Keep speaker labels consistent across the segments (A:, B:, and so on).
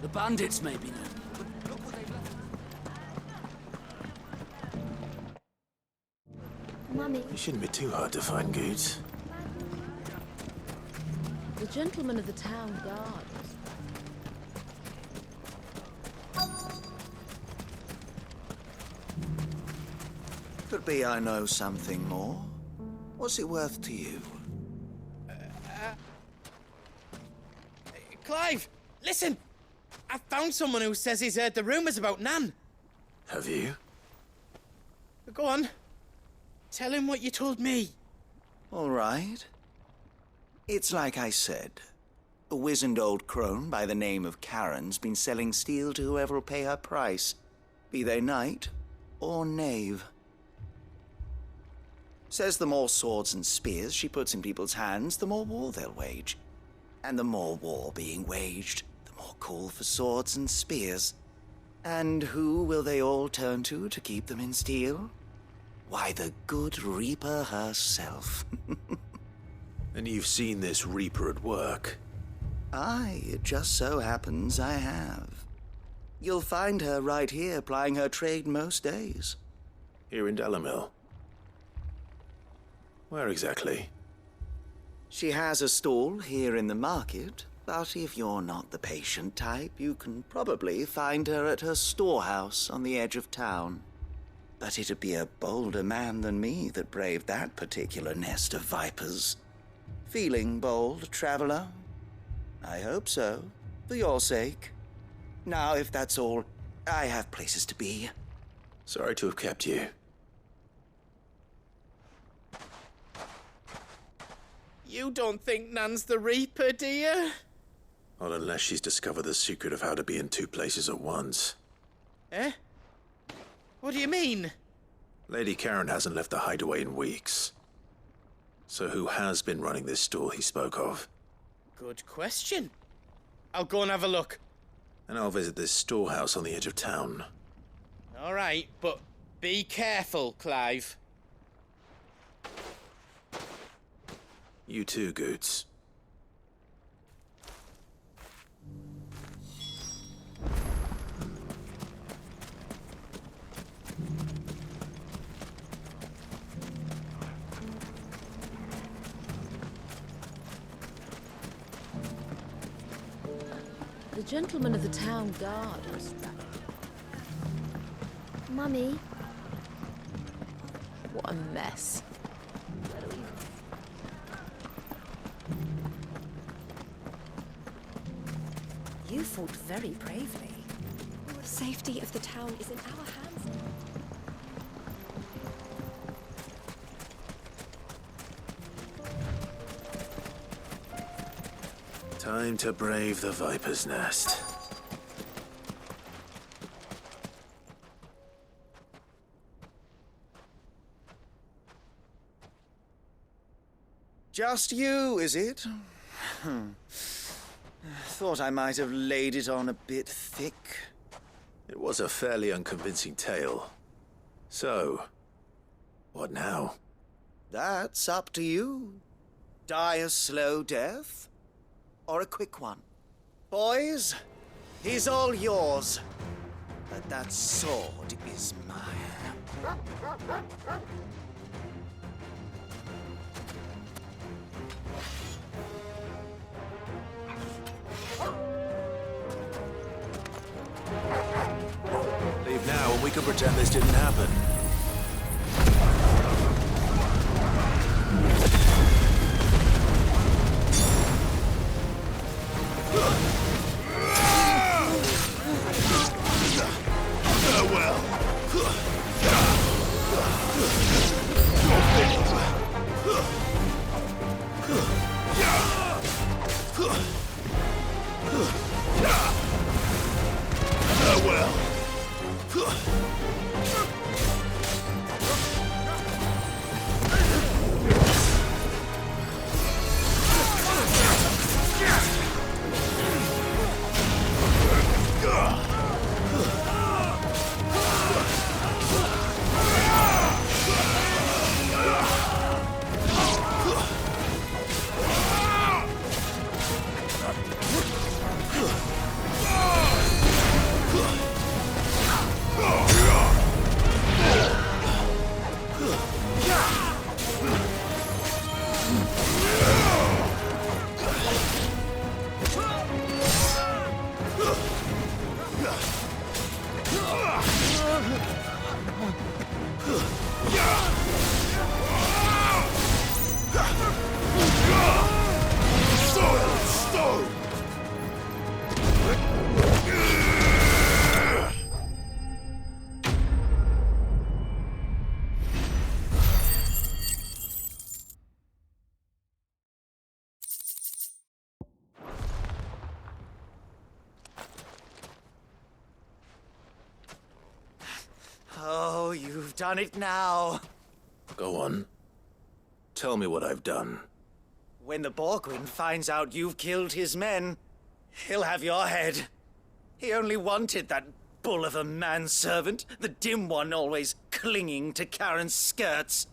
A: The bandits may be known, but look what they've left.
B: Mummy.
C: It shouldn't be too hard to find goods.
D: The gentleman of the town guard.
E: Could be I know something more. What's it worth to you?
F: Clive, listen! I found someone who says he's heard the rumours about Nan.
C: Have you?
F: Go on. Tell him what you told me.
E: All right. It's like I said. A wizened old crone by the name of Karen's been selling steel to whoever'll pay her price, be they knight or knave. Says the more swords and spears she puts in people's hands, the more war they'll wage. And the more war being waged, the more call for swords and spears. And who will they all turn to keep them in steel? Why, the good Reaper herself.
C: And you've seen this Reaper at work?
E: Aye, it just so happens I have. You'll find her right here plying her trade most days.
C: Here in Delamil? Where exactly?
E: She has a stall here in the market, but if you're not the patient type, you can probably find her at her storehouse on the edge of town. But it'd be a bolder man than me that braved that particular nest of vipers. Feeling bold, traveler? I hope so, for your sake. Now, if that's all, I have places to be.
C: Sorry to have kept you.
F: You don't think Nan's the Reaper, do you?
C: Not unless she's discovered the secret of how to be in two places at once.
F: Eh? What do you mean?
C: Lady Karen hasn't left the hideaway in weeks. So who has been running this stall he spoke of?
F: Good question. I'll go and have a look.
C: And I'll visit this storehouse on the edge of town.
F: All right, but be careful, Clive.
C: You too, Goots.
D: The gentleman of the town guard was back.
B: Mummy.
D: What a mess.
G: You fought very bravely. The safety of the town is in our hands.
C: Time to brave the Viper's Nest.
E: Just you, is it? Thought I might have laid it on a bit thick.
C: It was a fairly unconvincing tale. So, what now?
E: That's up to you. Die a slow death, or a quick one. Boys, he's all yours. But that sword is mine.
C: Leave now and we can pretend this didn't happen.
E: done it now.
C: Go on. Tell me what I've done.
E: When the Borgwyn finds out you've killed his men, he'll have your head. He only wanted that bull of a manservant, the dim one always clinging to Karen's skirts.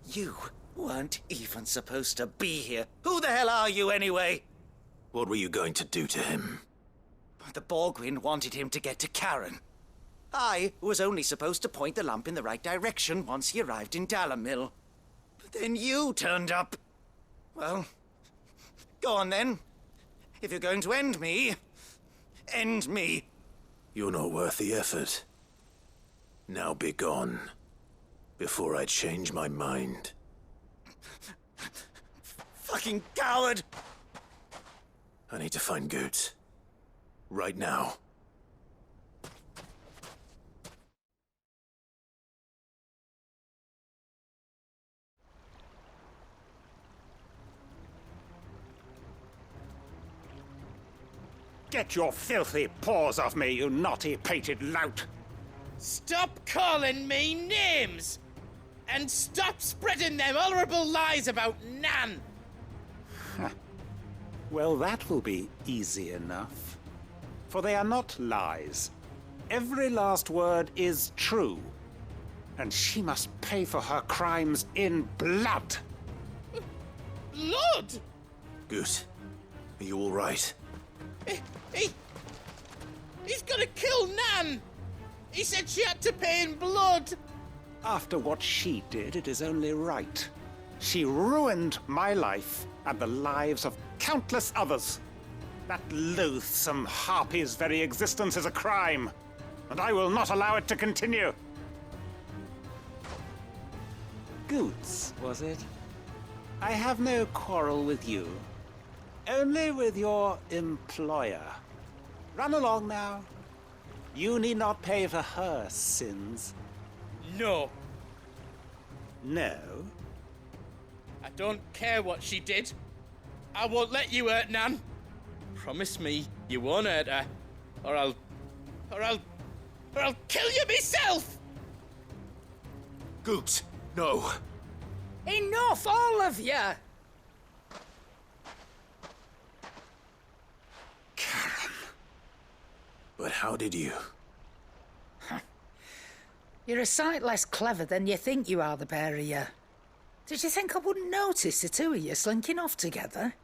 E: You weren't even supposed to be here. Who the hell are you anyway?
C: What were you going to do to him?
E: The Borgwyn wanted him to get to Karen. I was only supposed to point the lamp in the right direction once he arrived in Dalamil. But then you turned up. Well, go on then. If you're going to end me, end me.
C: You're not worth the effort. Now be gone, before I change my mind.
E: Fucking coward!
C: I need to find Goetz. Right now.
B: Get your filthy paws off me, you naughty-pated lout!
F: Stop calling me names! And stop spreading them horrible lies about Nan!
B: Well, that will be easy enough. For they are not lies. Every last word is true. And she must pay for her crimes in blood.
F: Blood!
C: Goetz, are you all right?
F: He's gonna kill Nan! He said she had to pay in blood!
B: After what she did, it is only right. She ruined my life and the lives of countless others. That loathsome harpy's very existence is a crime, and I will not allow it to continue. Goetz, was it? I have no quarrel with you. Only with your employer. Run along now. You need not pay for her sins.
F: No.
B: No?
F: I don't care what she did. I won't let you hurt Nan. Promise me you won't hurt her, or I'll kill you myself!
C: Goetz, no.
H: Enough, all of you!
B: Karen.
C: But how did you?
H: You're a sight less clever than you think you are, the pair of you. Did you think I wouldn't notice the two of you slinking off together?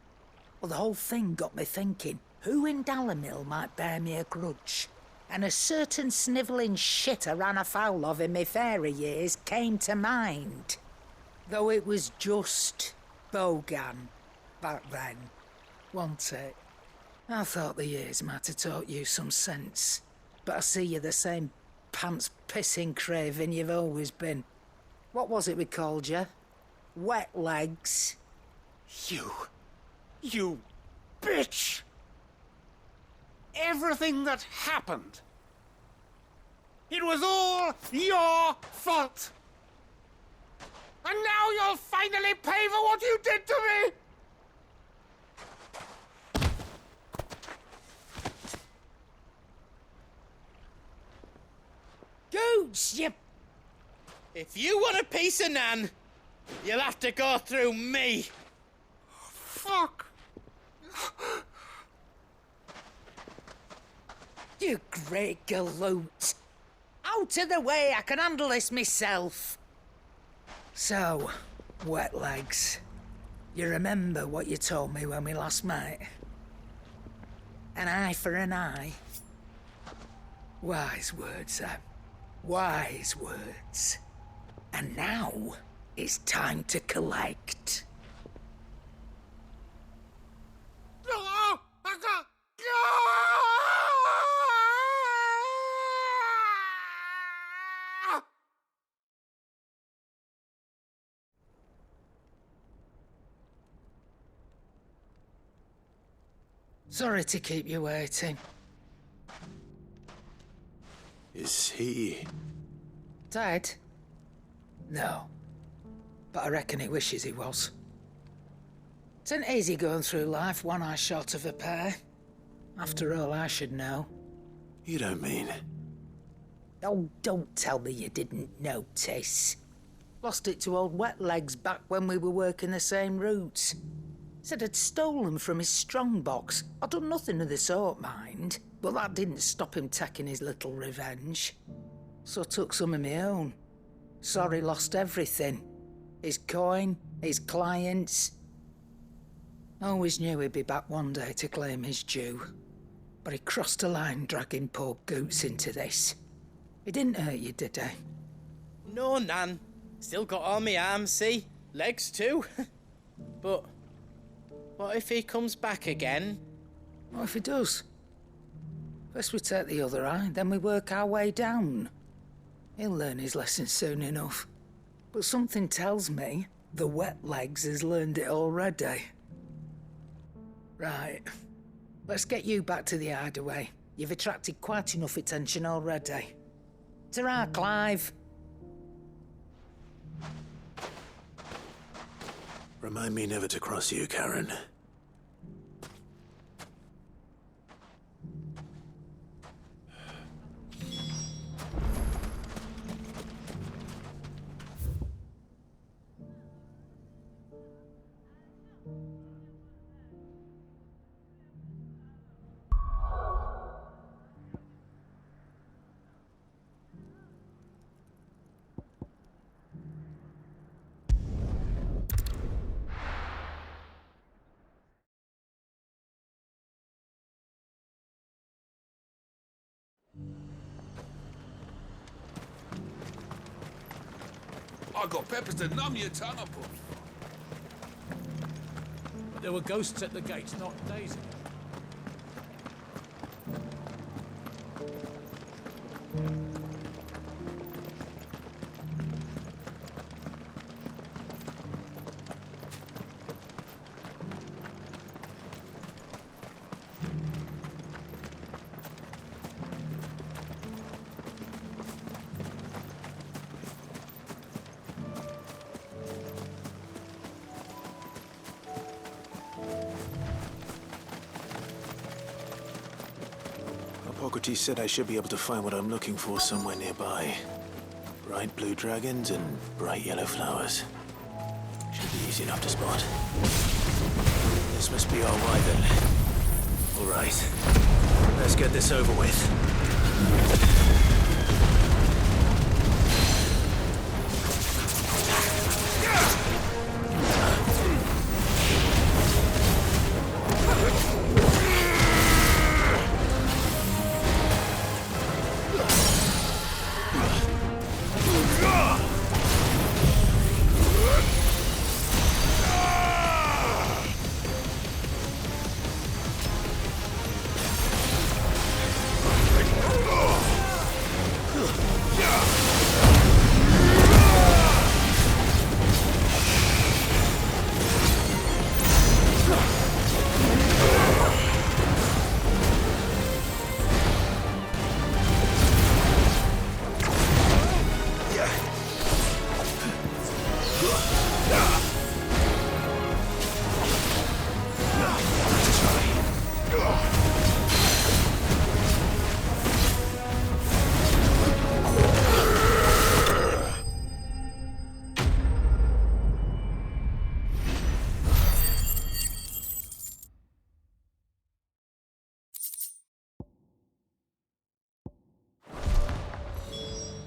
H: Well, the whole thing got me thinking, who in Dalamil might bear me a grudge? And a certain snivelling shit I ran afoul of in my fairy years came to mind. Though it was just Bogan back then, wasn't it? I thought the years might have taught you some sense, but I see you're the same pants-pissing craven you've always been. What was it we called you? Wet legs?
B: You bitch! Everything that happened, it was all your fault! And now you'll finally pay for what you did to me!
H: Gooch, you...
F: If you want a piece of Nan, you'll have to go through me.
B: Fuck!
H: You great galoot. Out of the way, I can handle this myself. So, wet legs, you remember what you told me when we last met? An eye for an eye. Wise words, Sam. Wise words. And now, it's time to collect. Sorry to keep you waiting.
C: Is he...
H: Dead? No. But I reckon he wishes he was. It ain't easy going through life one eye short of a pair. After all, I should know.
C: You don't mean...
H: Oh, don't tell me you didn't notice. Lost it to old Wet Legs back when we were working the same routes. Said I'd stolen from his strongbox. I'd done nothing of the sort, mind, but that didn't stop him taking his little revenge. So I took some of my own. Sorry, lost everything. His coin, his clients. Always knew he'd be back one day to claim his due. But he crossed a line dragging poor Goots into this. He didn't hurt you, did he?
F: No, Nan. Still got all my arms, see? Legs too. But what if he comes back again?
H: What if he does? First we take the other eye, then we work our way down. He'll learn his lesson soon enough. But something tells me the Wet Legs has learned it already. Right. Let's get you back to the hideaway. You've attracted quite enough attention already. Ta-ra, Clive.
C: Remind me never to cross you, Karen.
A: I got peppers to numb your tongue, I put.
I: But there were ghosts at the gates not days ago.
C: Hippocrates said I should be able to find what I'm looking for somewhere nearby. Bright blue dragons and bright yellow flowers. Should be easy enough to spot. This must be our wyvern. All right. Let's get this over with.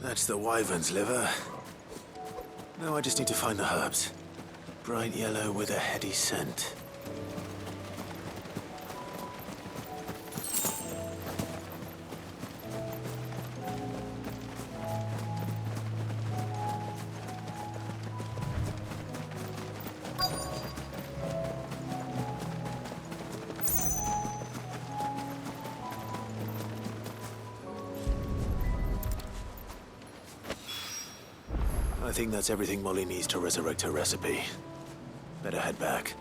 C: That's the wyvern's liver. Now I just need to find the herbs. Bright yellow with a heady scent. I think that's everything Molly needs to resurrect her recipe. Better head back.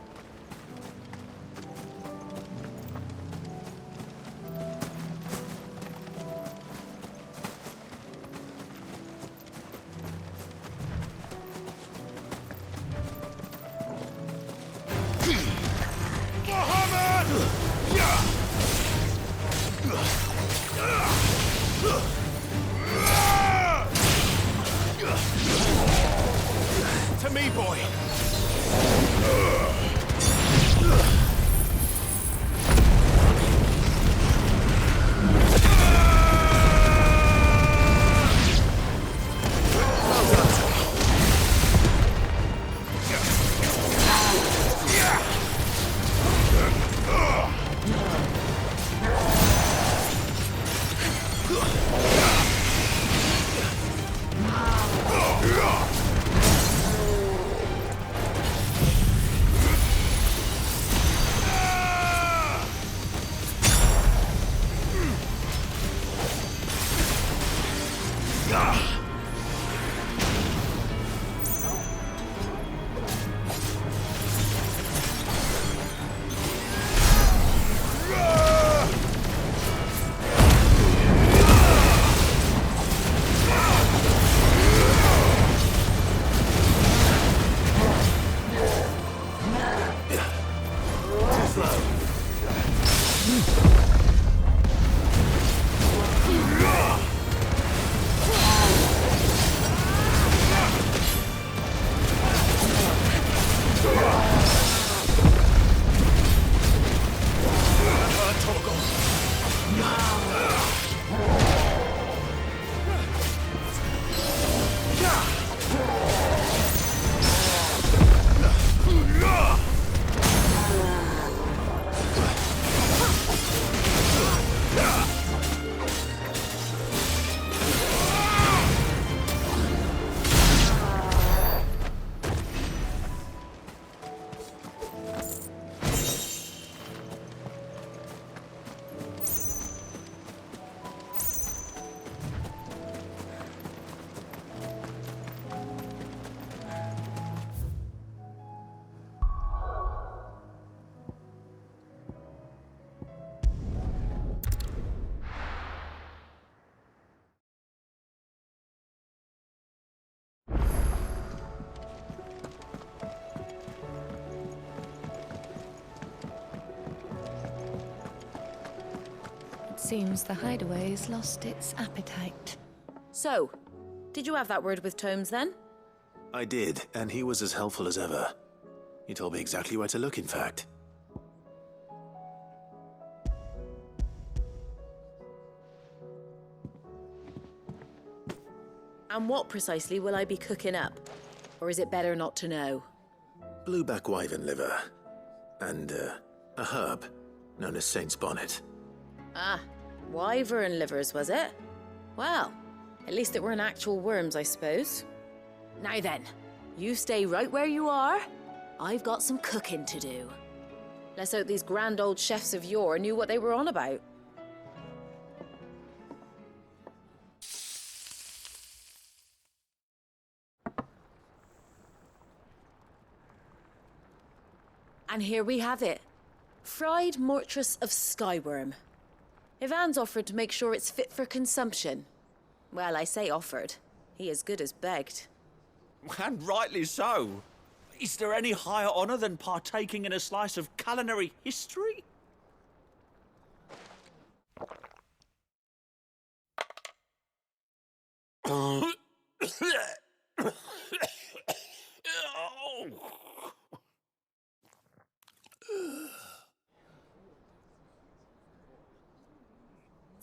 A: Mohammed!
J: Seems the hideaway's lost its appetite.
D: So, did you have that word with Tomes then?
C: I did, and he was as helpful as ever. He told me exactly where to look, in fact.
D: And what precisely will I be cooking up? Or is it better not to know?
C: Blueback wyvern liver. And, a herb known as Saint's Bonnet.
D: Ah, wyvern livers, was it? Well, at least it weren't actual worms, I suppose. Now then, you stay right where you are. I've got some cooking to do. Let's hope these grand old chefs of yore knew what they were on about. And here we have it. Fried mortress of skyworm. Ivan's offered to make sure it's fit for consumption. Well, I say offered. He as good as begged.
K: And rightly so. Is there any higher honour than partaking in a slice of culinary history?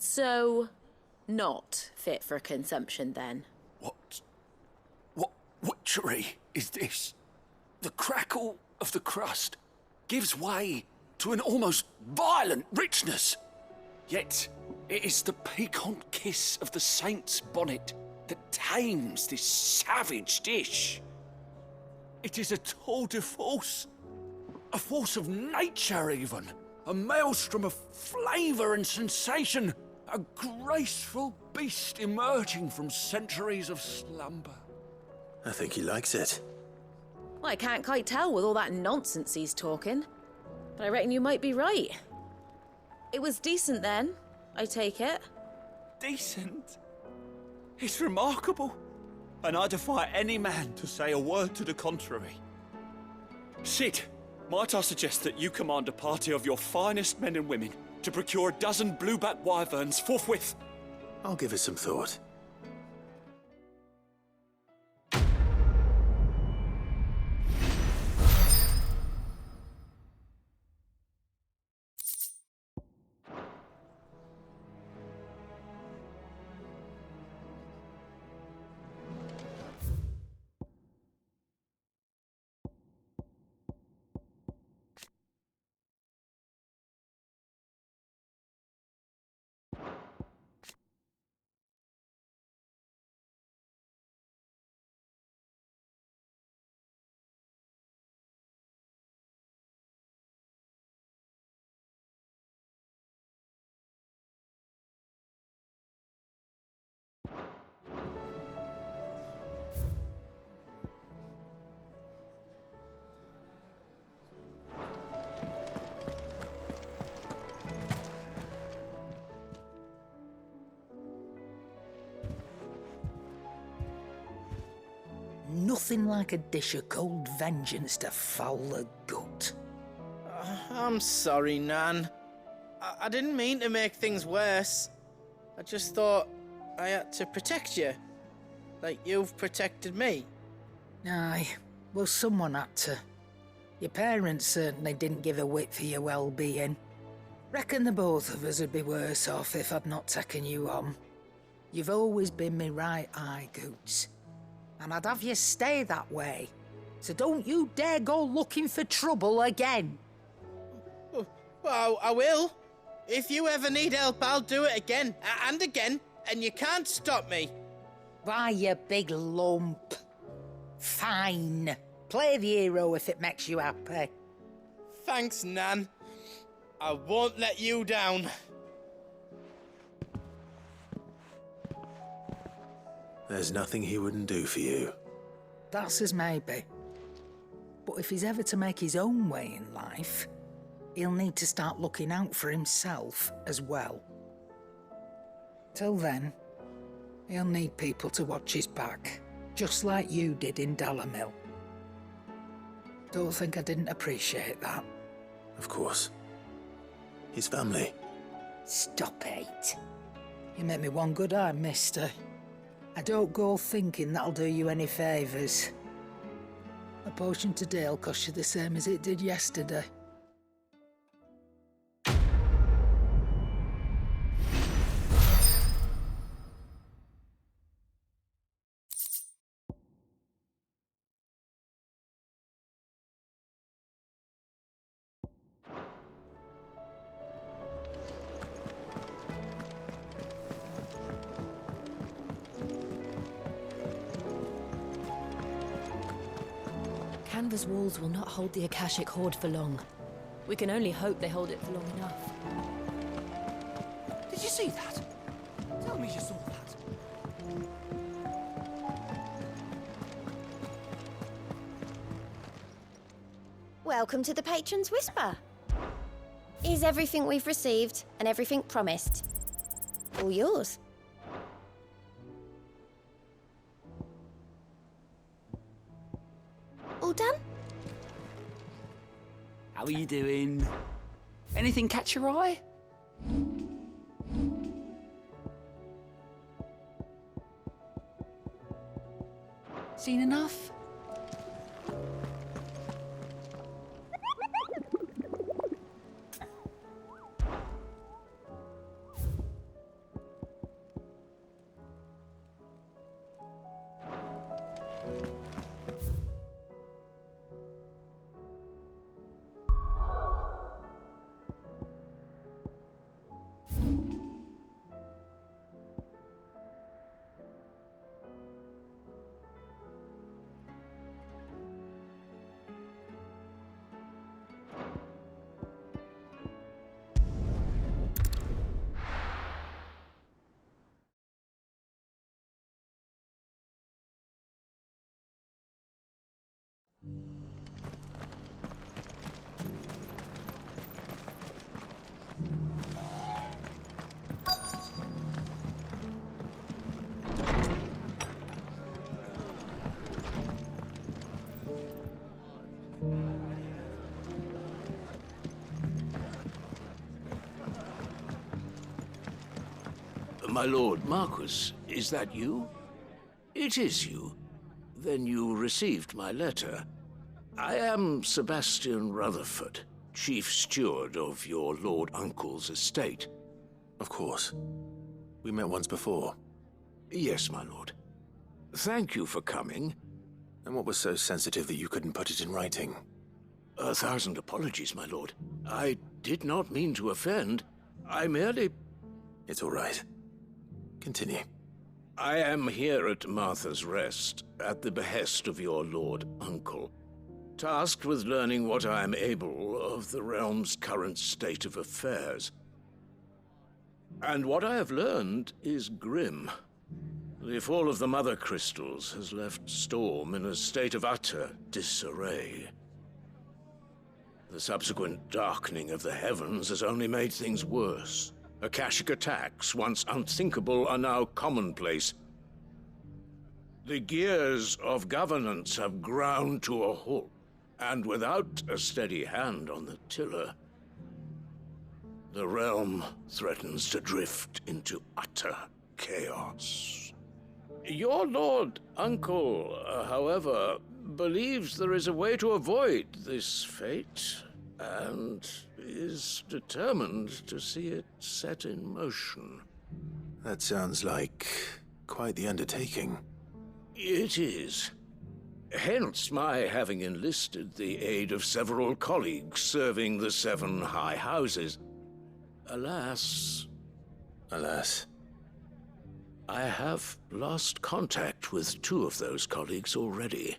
D: So, not fit for consumption then?
A: What witchery is this? The crackle of the crust gives way to an almost violent richness. Yet, it is the piquant kiss of the saint's bonnet that tames this savage dish. It is a tour de force, a force of nature even, a maelstrom of flavour and sensation, a graceful beast emerging from centuries of slumber.
C: I think he likes it.
D: Well, I can't quite tell with all that nonsense he's talking. But I reckon you might be right. It was decent then, I take it.
K: Decent? It's remarkable. And I defy any man to say a word to the contrary. Sid, might I suggest that you command a party of your finest men and women to procure a dozen blueback wyverns forthwith?
C: I'll give it some thought.
H: Nothing like a dish of cold vengeance to foul the gut.
F: I'm sorry, Nan. I didn't mean to make things worse. I just thought I had to protect you. Like you've protected me.
H: Aye, well, someone had to. Your parents certainly didn't give a whit for your well-being. Reckon the both of us would be worse off if I'd not taken you on. You've always been me right eye, Goots. And I'd have you stay that way. So don't you dare go looking for trouble again.
F: Well, I will. If you ever need help, I'll do it again and again, and you can't stop me.
H: Why, you big lump. Fine. Play the hero if it makes you happy.
F: Thanks, Nan. I won't let you down.
C: There's nothing he wouldn't do for you.
H: That's as maybe. But if he's ever to make his own way in life, he'll need to start looking out for himself as well. Till then, he'll need people to watch his back, just like you did in Dalamil. Don't think I didn't appreciate that.
C: Of course. His family.
H: Stop it. You make me one good eye, mister. I don't go thinking that'll do you any favours. A potion today'll cost you the same as it did yesterday.
D: Canva's walls will not hold the Akashic Horde for long. We can only hope they hold it for long enough.
A: Did you see that? Tell me you saw that.
G: Welcome to the Patron's Whisper. Is everything we've received and everything promised all yours? All done?
A: How are you doing? Anything catch your eye? Seen enough?
L: My lord Marquis, is that you? It is you. Then you received my letter. I am Sebastian Rutherford, chief steward of your lord uncle's estate.
C: Of course. We met once before.
L: Yes, my lord. Thank you for coming.
C: And what was so sensitive that you couldn't put it in writing?
L: 1,000 apologies, my lord. I did not mean to offend. I merely...
C: It's all right. Continue.
L: I am here at Martha's Rest, at the behest of your lord uncle, tasked with learning what I am able of the realm's current state of affairs. And what I have learned is grim. The fall of the Mother Crystals has left Storm in a state of utter disarray. The subsequent darkening of the heavens has only made things worse. Akashic attacks, once unthinkable, are now commonplace. The gears of governance have ground to a halt, and without a steady hand on the tiller, the realm threatens to drift into utter chaos. Your lord uncle, however, believes there is a way to avoid this fate, and is determined to see it set in motion.
C: That sounds like quite the undertaking.
L: It is. Hence my having enlisted the aid of several colleagues serving the 7 high houses. Alas...
C: Alas.
L: I have lost contact with 2 of those colleagues already.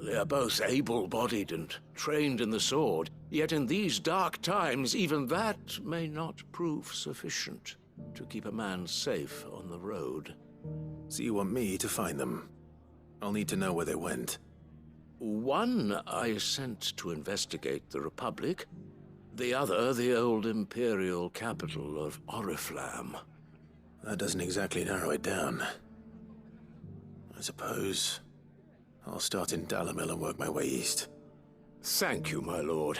L: They are both able-bodied and trained in the sword, yet in these dark times, even that may not prove sufficient to keep a man safe on the road.
C: So you want me to find them? I'll need to know where they went.
L: One I sent to investigate the Republic, the other the old Imperial capital of Oriflamme.
C: That doesn't exactly narrow it down. I suppose I'll start in Dalamil and work my way east.
L: Thank you, my lord.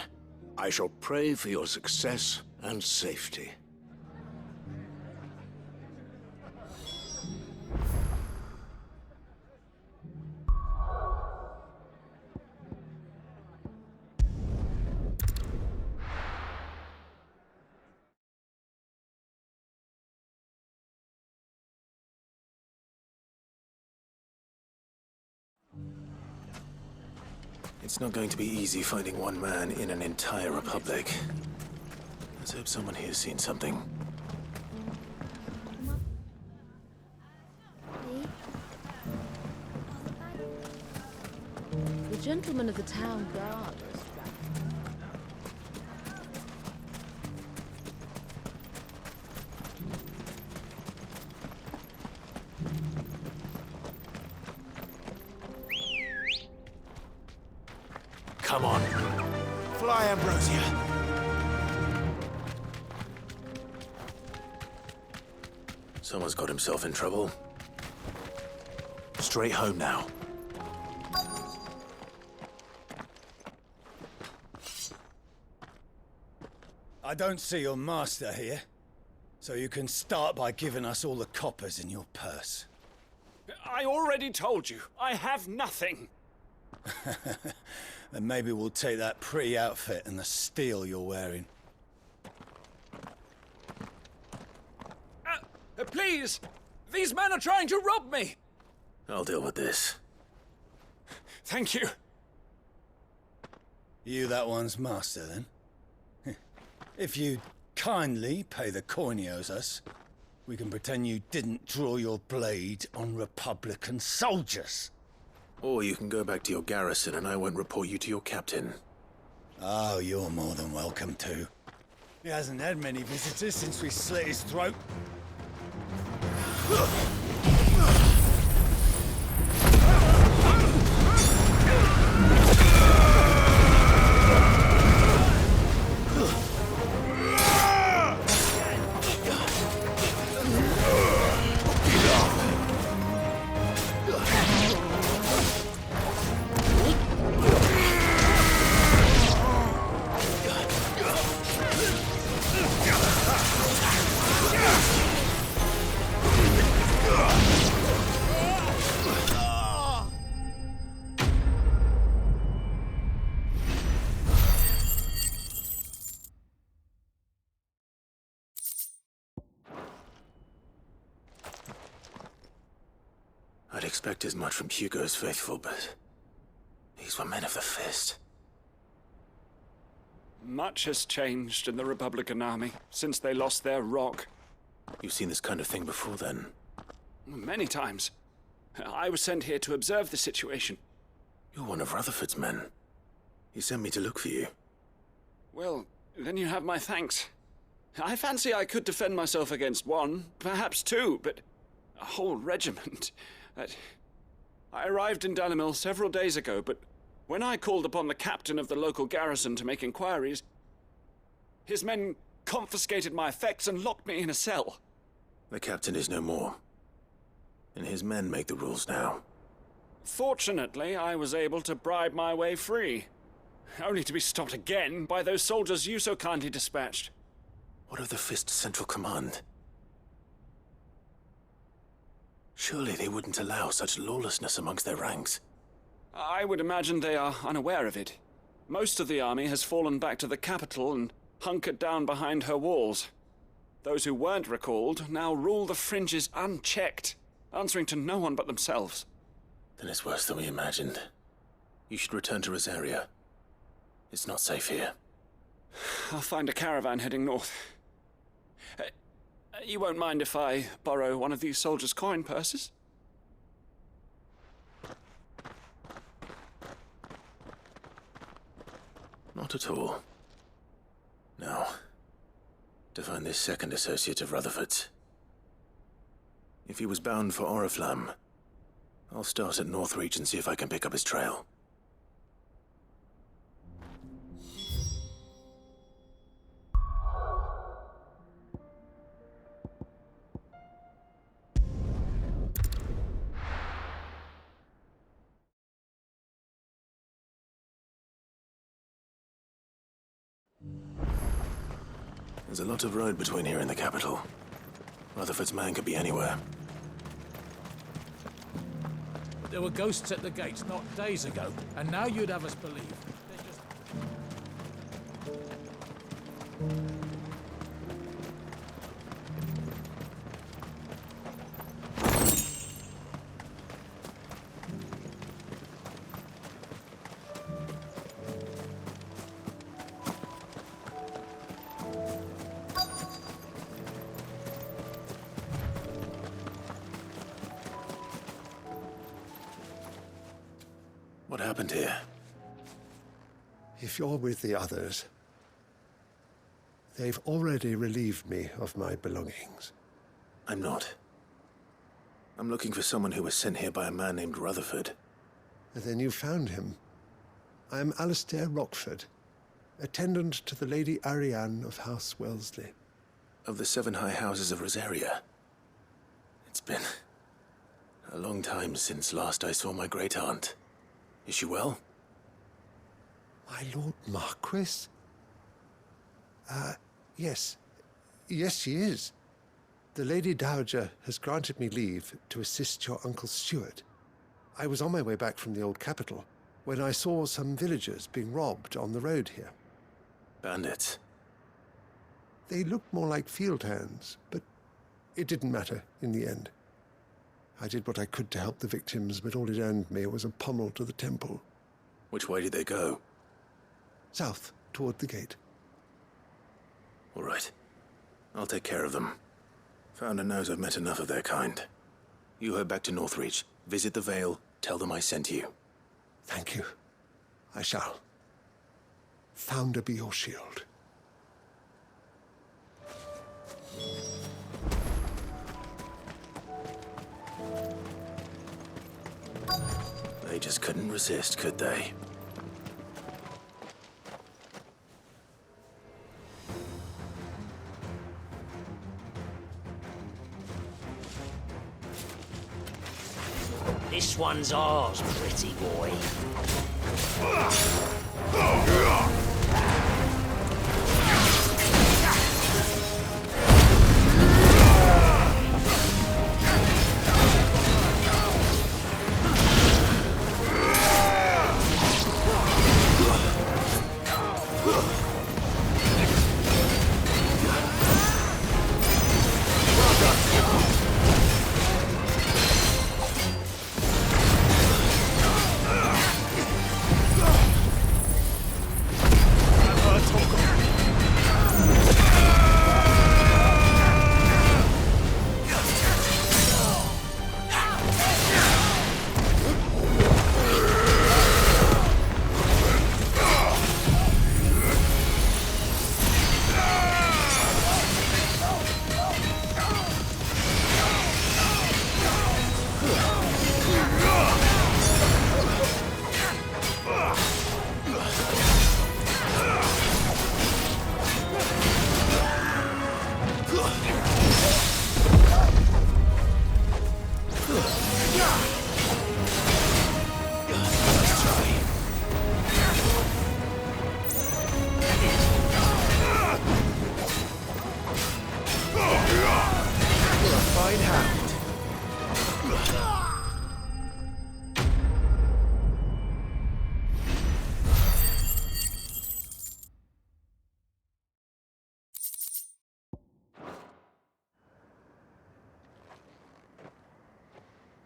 L: I shall pray for your success and safety.
C: It's not going to be easy finding one man in an entire republic. Let's hope someone here's seen something.
D: The gentleman of the town guard.
C: Come on. Fly, Ambrosia. Someone's got himself in trouble. Straight home now.
M: I don't see your master here, so you can start by giving us all the coppers in your purse.
K: I already told you, I have nothing.
M: Then maybe we'll take that pretty outfit and the steel you're wearing.
K: Please! These men are trying to rob me!
C: I'll deal with this.
K: Thank you.
M: You that one's master, then? If you kindly pay the coin he owes us, we can pretend you didn't draw your blade on Republican soldiers.
C: Or you can go back to your garrison and I won't report you to your captain.
M: Oh, you're more than welcome to. He hasn't had many visitors since we slit his throat.
C: I'd expect as much from Hugo's faithful, but these were men of the fist.
K: Much has changed in the Republican army since they lost their rock.
C: You've seen this kind of thing before, then?
K: Many times. I was sent here to observe the situation.
C: You're one of Rutherford's men. He sent me to look for you.
K: Well, then you have my thanks. I fancy I could defend myself against one, perhaps two, but a whole regiment. I arrived in Dalimil several days ago, but when I called upon the captain of the local garrison to make inquiries, his men confiscated my effects and locked me in a cell.
C: The captain is no more, and his men make the rules now.
K: Fortunately, I was able to bribe my way free, only to be stopped again by those soldiers you so kindly dispatched.
C: What of the Fist's central command? Surely they wouldn't allow such lawlessness amongst their ranks.
K: I would imagine they are unaware of it. Most of the army has fallen back to the capital and hunkered down behind her walls. Those who weren't recalled now rule the fringes unchecked, answering to no one but themselves.
C: Then it's worse than we imagined. You should return to Rosaria. It's not safe here.
K: I'll find a caravan heading north. You won't mind if I borrow one of these soldiers' coin purses?
C: Not at all. Now, to find this second associate of Rutherford's. If he was bound for Oriflamme, I'll start at Northreach and see if I can pick up his trail. There's a lot of road between here and the capital. Rutherford's man could be anywhere.
I: There were ghosts at the gates not days ago, and now you'd have us believe.
C: What happened here?
N: If you're with the others, they've already relieved me of my belongings.
C: I'm not. I'm looking for someone who was sent here by a man named Rutherford.
N: Then you found him. I am Alistair Rockford, attendant to the Lady Ariane of House Wellesley.
C: Of the 7 high houses of Rosaria. It's been a long time since last I saw my great-aunt. Is she well?
N: My Lord Marquis? Yes. Yes, she is. The Lady Dowager has granted me leave to assist your Uncle Stuart. I was on my way back from the old capital when I saw some villagers being robbed on the road here.
C: Bandits?
N: They looked more like field hands, but it didn't matter in the end. I did what I could to help the victims, but all it earned me was a pommel to the temple.
C: Which way did they go?
N: South, toward the gate.
C: All right. I'll take care of them. Founder knows I've met enough of their kind. You head back to Northreach, visit the Vale, tell them I sent you.
N: Thank you. I shall. Founder be your shield.
C: They just couldn't resist, could they?
O: This one's ours, pretty boy.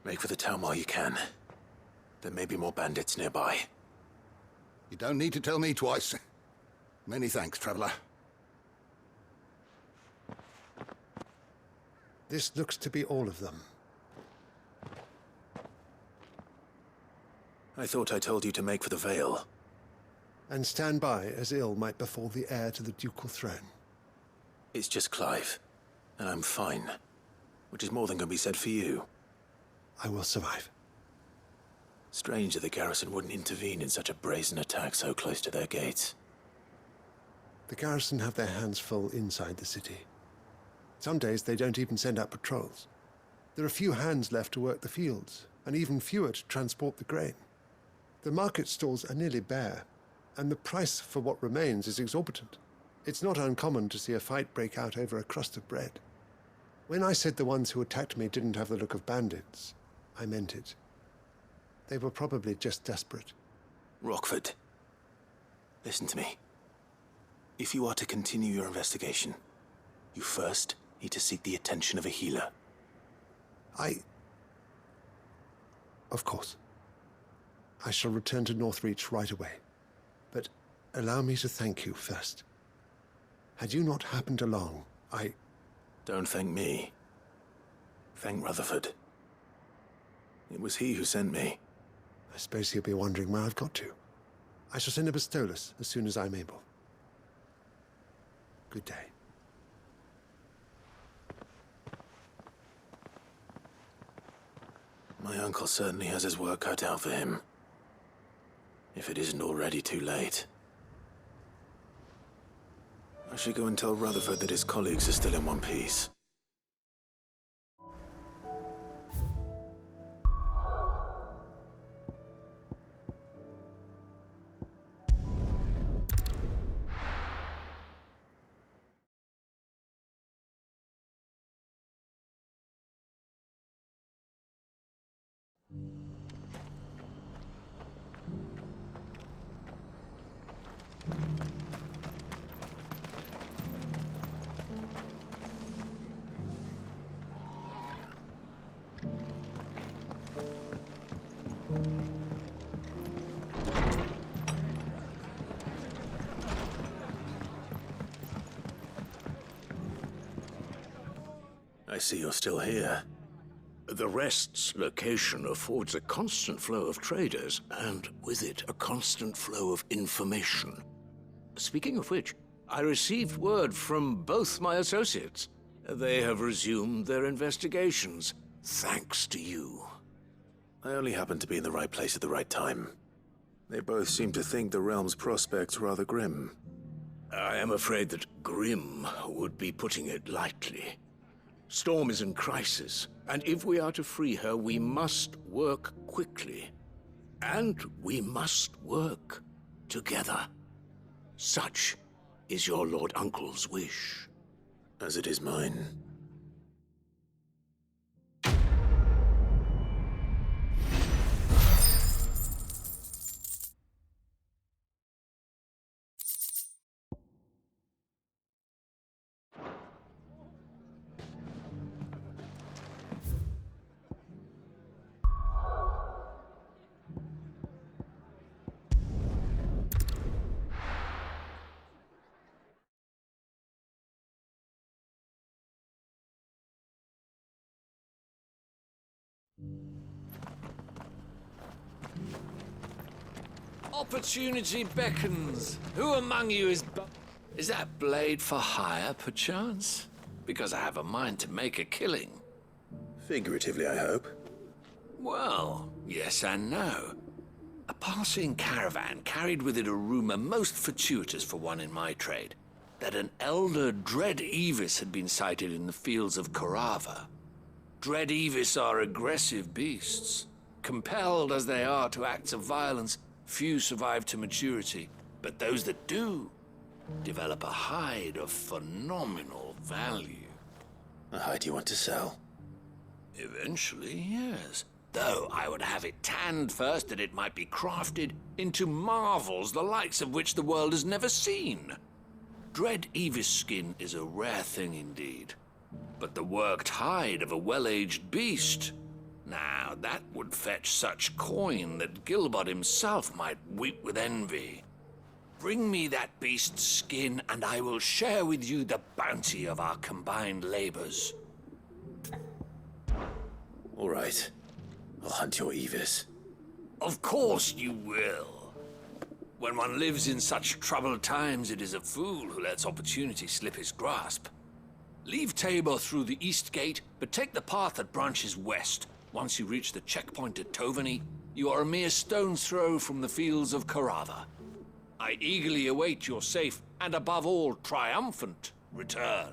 C: Make for the town while you can. There may be more bandits nearby.
P: You don't need to tell me twice. Many thanks, traveler.
N: This looks to be all of them.
C: I thought I told you to make for the Vale.
N: And stand by as ill might befall the heir to the ducal throne.
C: It's just Clive, and I'm fine. Which is more than can be said for you.
N: I will survive.
C: Strange that the garrison wouldn't intervene in such a brazen attack so close to their gates.
N: The garrison have their hands full inside the city. Some days they don't even send out patrols. There are few hands left to work the fields, and even fewer to transport the grain. The market stalls are nearly bare, and the price for what remains is exorbitant. It's not uncommon to see a fight break out over a crust of bread. When I said the ones who attacked me didn't have the look of bandits, I meant it. They were probably just desperate.
C: Rockford, listen to me. If you are to continue your investigation, you first need to seek the attention of a healer.
N: Of course. I shall return to Northreach right away. But allow me to thank you first. Had you not happened along,
C: Don't thank me. Thank Rutherford. It was he who sent me.
N: I suppose he'll be wondering where I've got to. I shall send a Bistolus as soon as I'm able. Good day.
C: My uncle certainly has his work cut out for him. If it isn't already too late. I should go and tell Rutherford that his colleagues are still in one piece. I see you're still here.
L: The Rest's location affords a constant flow of traders, and with it, a constant flow of information. Speaking of which, I received word from both my associates. They have resumed their investigations, thanks to you.
C: I only happened to be in the right place at the right time. They both seem to think the realm's prospects rather grim.
L: I am afraid that grim would be putting it lightly. Storm is in crisis, and if we are to free her, we must work quickly. And we must work together. Such is your Lord Uncle's wish.
C: As it is mine.
A: Opportunity beckons. Who among you is... Is that blade for hire, perchance? Because I have a mind to make a killing.
C: Figuratively, I hope.
A: Well, yes and no. A passing caravan carried with it a rumor most fortuitous for one in my trade, that an elder Dread Evis had been sighted in the fields of Carava. Dread Evis are aggressive beasts. Compelled as they are to acts of violence, few survive to maturity, but those that do develop a hide of phenomenal value.
C: A hide you want to sell?
A: Eventually, yes. Though I would have it tanned first that it might be crafted into marvels the likes of which the world has never seen. Dread Evis skin is a rare thing indeed. But the worked hide of a well-aged beast, now that would fetch such coin that Gilbert himself might weep with envy. Bring me that beast's skin, and I will share with you the bounty of our combined labors.
C: All right. I'll hunt your Evis.
A: Of course you will. When one lives in such troubled times, it is a fool who lets opportunity slip his grasp. Leave Tabor through the east gate, but take the path that branches west. Once you reach the checkpoint at Tovany, you are a mere stone's throw from the fields of Carava. I eagerly await your safe, and above all, triumphant return.